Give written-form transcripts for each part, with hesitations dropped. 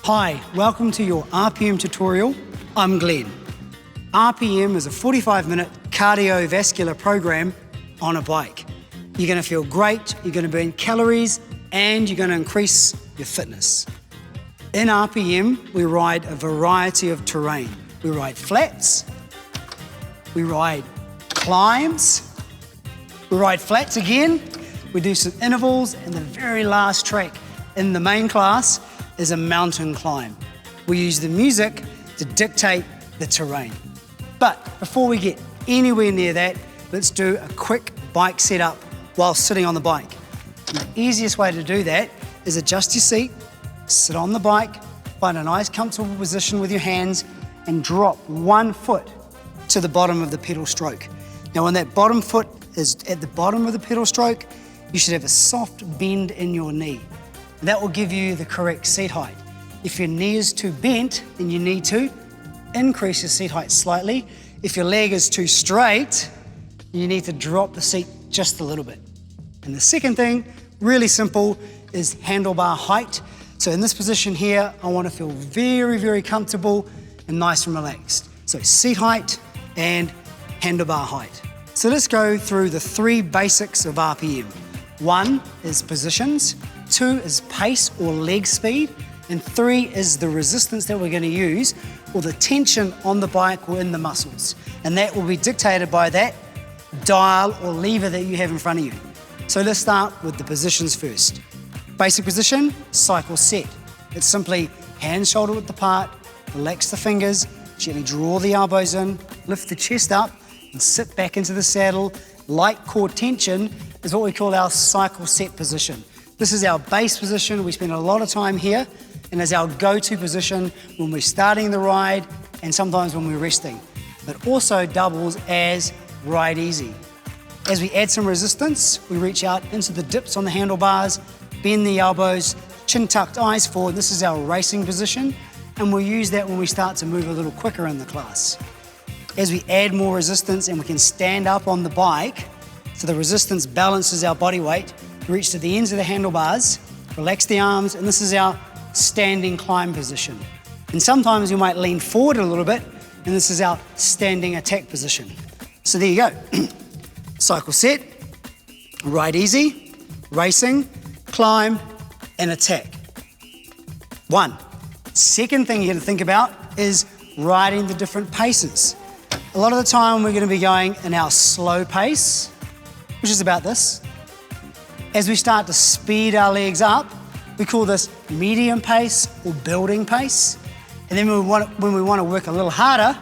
Hi, welcome to your RPM tutorial. I'm Glenn. RPM is a 45-minute cardiovascular program on a bike. You're going to feel great, you're going to burn calories, and you're going to increase your fitness. In RPM, we ride a variety of terrain. We ride flats, we ride climbs, we ride flats again, we do some intervals, and the very last track in the main class is a mountain climb. We use the music to dictate the terrain. But before we get anywhere near that, let's do a quick bike setup while sitting on the bike. The easiest way to do that is adjust your seat, sit on the bike, find a nice comfortable position with your hands, and drop 1 foot to the bottom of the pedal stroke. Now when that bottom foot is at the bottom of the pedal stroke, you should have a soft bend in your knee. That will give you the correct seat height. If your knee is too bent, then you need to increase your seat height slightly. If your leg is too straight, you need to drop the seat just a little bit. And the second thing, really simple, is handlebar height. So in this position here, I want to feel very, very comfortable and nice and relaxed. So seat height and handlebar height. So let's go through the 3 basics of RPM. 1 is positions, 2 is pace or leg speed, and 3 is the resistance that we're going to use or the tension on the bike or in the muscles. And that will be dictated by that dial or lever that you have in front of you. So let's start with the positions first. Basic position, cycle set. It's simply hands shoulder width apart, relax the fingers, gently draw the elbows in, lift the chest up and sit back into the saddle. Light core tension is what we call our cycle set position. This is our base position. We spend a lot of time here, and is our go-to position when we're starting the ride and sometimes when we're resting. It also doubles as ride easy. As we add some resistance, we reach out into the dips on the handlebars, bend the elbows, chin tucked, eyes forward. This is our racing position, and we'll use that when we start to move a little quicker in the class. As we add more resistance and we can stand up on the bike, so the resistance balances our body weight, reach to the ends of the handlebars, relax the arms, and this is our standing climb position. And sometimes you might lean forward a little bit, and this is our standing attack position. So there you go. Cycle set, ride easy, racing, climb, and attack. 1. Second thing you're going to think about is riding the different paces. A lot of the time we're going to be going in our slow pace, which is about this. As we start to speed our legs up, we call this medium pace or building pace. And then when we want to work a little harder,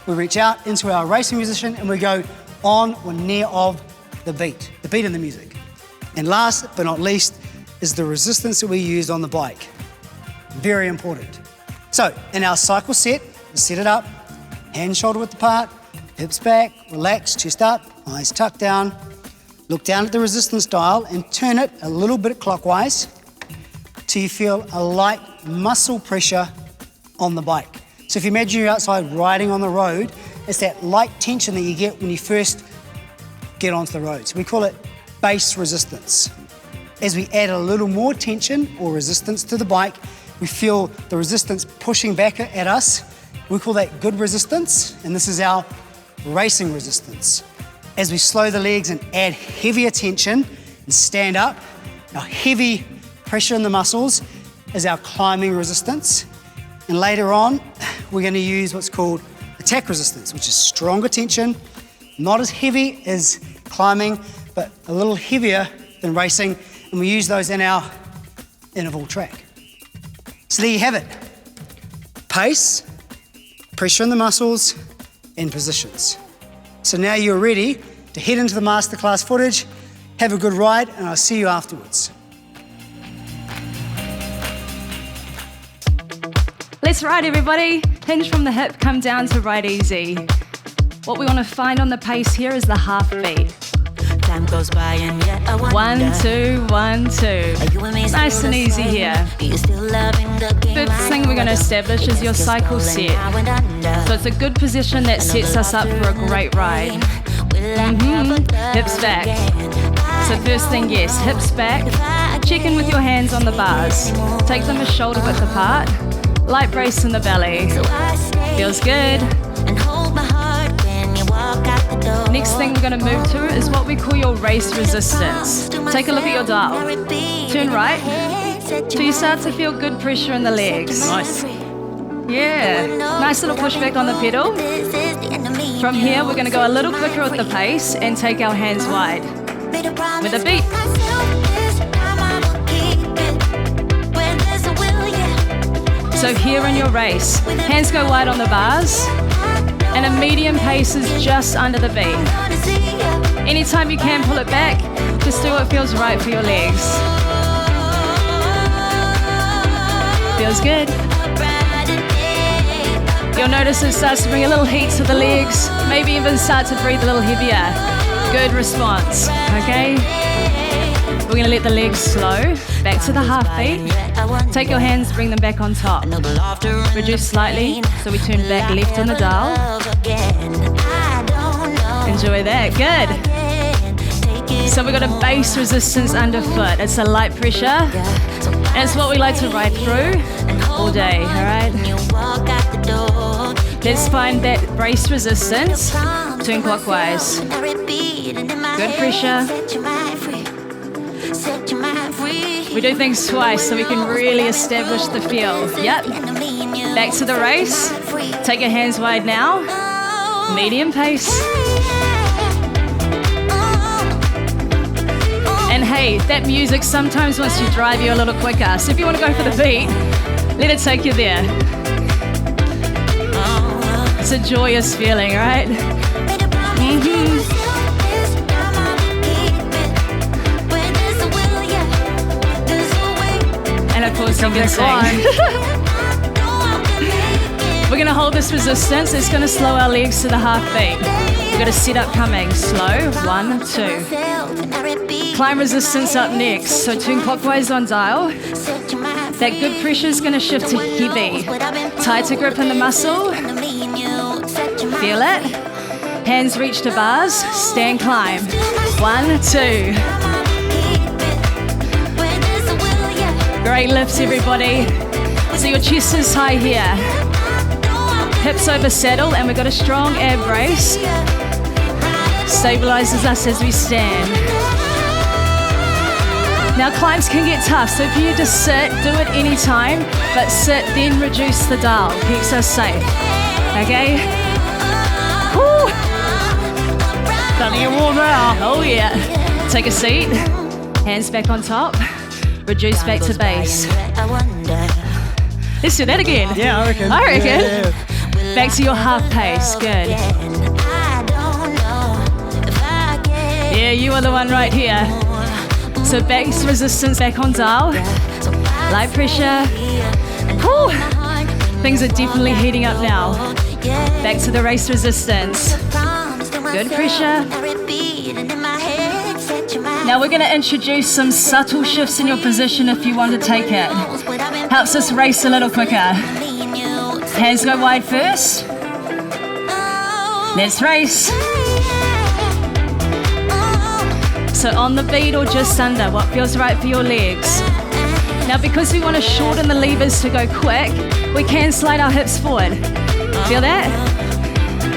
we reach out into our racing position and we go on or near of the beat in the music. And last but not least is the resistance that we use on the bike. Very important. So in our cycle set, we set it up, hands shoulder width apart, hips back, relax, chest up, eyes tucked down. Look down at the resistance dial and turn it a little bit clockwise till you feel a light muscle pressure on the bike. So if you imagine you're outside riding on the road, it's that light tension that you get when you first get onto the road. So we call it base resistance. As we add a little more tension or resistance to the bike, we feel the resistance pushing back at us. We call that good resistance, and this is our racing resistance. As we slow the legs and add heavier tension and stand up, our heavy pressure in the muscles is our climbing resistance. And later on, we're going to use what's called attack resistance, which is stronger tension, not as heavy as climbing, but a little heavier than racing. And we use those in our interval track. So there you have it. Pace, pressure in the muscles, and positions. So now you're ready to head into the masterclass footage, have a good ride, and I'll see you afterwards. Let's ride, everybody. Hinge from the hip, come down to right easy. What we want to find on the pace here is the half beat. Time goes by and yet I wonder. 1, 2, 1, 2. Nice and easy here. Fifth thing we're going to establish is your cycle set. So it's a good position that sets us up for a great ride. Hips back. So first thing, yes, hips back. Check in with your hands on the bars. Take them a shoulder width apart. Light brace in the belly. Feels good. Next thing we're going to move to is what we call your race resistance. Take a look at your dial. Turn right till you start to feel good pressure in the legs. Nice. Yeah, nice little pushback on the pedal. From here, we're going to go a little quicker with the pace and take our hands wide. With a beat. So here in your race, hands go wide on the bars, and a medium pace is just under the beat. Anytime you can pull it back, just do what feels right for your legs. Feels good. You'll notice it starts to bring a little heat to the legs, maybe even start to breathe a little heavier. Good response, okay? We're gonna let the legs slow, back to the half beat. Take your hands, bring them back on top. Reduce slightly, so we turn back left on the dial. Enjoy that, good. So we've got a base resistance underfoot. It's a light pressure, and it's what we like to ride through all day, all right? Let's find that brace resistance, turn clockwise. Good pressure. We do things twice so we can really establish the feel. Yep. Back to the race. Take your hands wide now. Medium pace. And hey, that music sometimes wants to drive you a little quicker. So if you want to go for the beat, let it take you there. It's a joyous feeling, right? And of course, you can sing. We're going to hold this resistance. It's going to slow our legs to the half beat. We've got a setup coming. Slow. 1, 2. Climb resistance up next. So turn clockwise on dial. That good pressure is going to shift to heavy. Tighter grip in the muscle. Feel it. Hands reach to bars. Stand climb. 1, 2. Great lifts, everybody. So your chest is high here. Hips over saddle, and we've got a strong ab brace. Stabilizes us as we stand. Now climbs can get tough, so if you just sit, do it anytime, but sit, then reduce the dial. Keeps us safe. Okay? Woo! Starting to warm out. Oh yeah. Take a seat. Hands back on top. Reduce back to base. Let's do that again. Yeah, I reckon. Yeah. Back to your half pace. Good. Yeah, you are the one right here. So base resistance back on dial. Light pressure. Whew. Things are definitely heating up now. Back to the race resistance. Good pressure. Now we're going to introduce some subtle shifts in your position if you want to take it. Helps us race a little quicker. Hands go wide first. Let's race. So on the beat or just under, what feels right for your legs. Now because we want to shorten the levers to go quick, we can slide our hips forward. Feel that?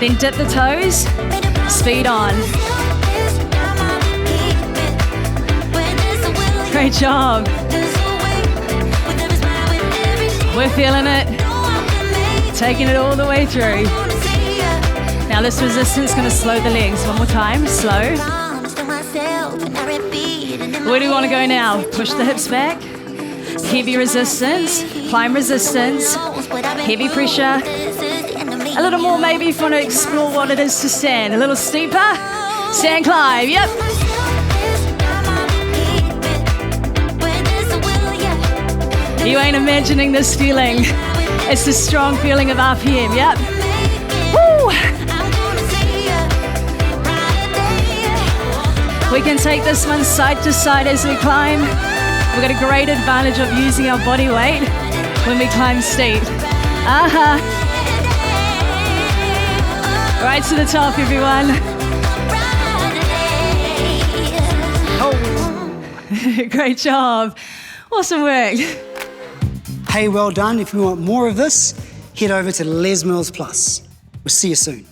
Then dip the toes, speed on. Great job. We're feeling it. Taking it all the way through. Now this resistance is going to slow the legs. One more time, slow. Where do we want to go now? Push the hips back. Heavy resistance, climb resistance, heavy pressure. A little more maybe if you want to explore what it is to stand. A little steeper. Stand climb, yep. You ain't imagining this feeling. It's the strong feeling of RPM, yep. Woo! We can take this one side to side as we climb. We've got a great advantage of using our body weight when we climb steep. Aha! Right to the top, everyone. Oh. Great job. Awesome work. Hey, well done. If you want more of this, head over to Les Mills Plus. We'll see you soon.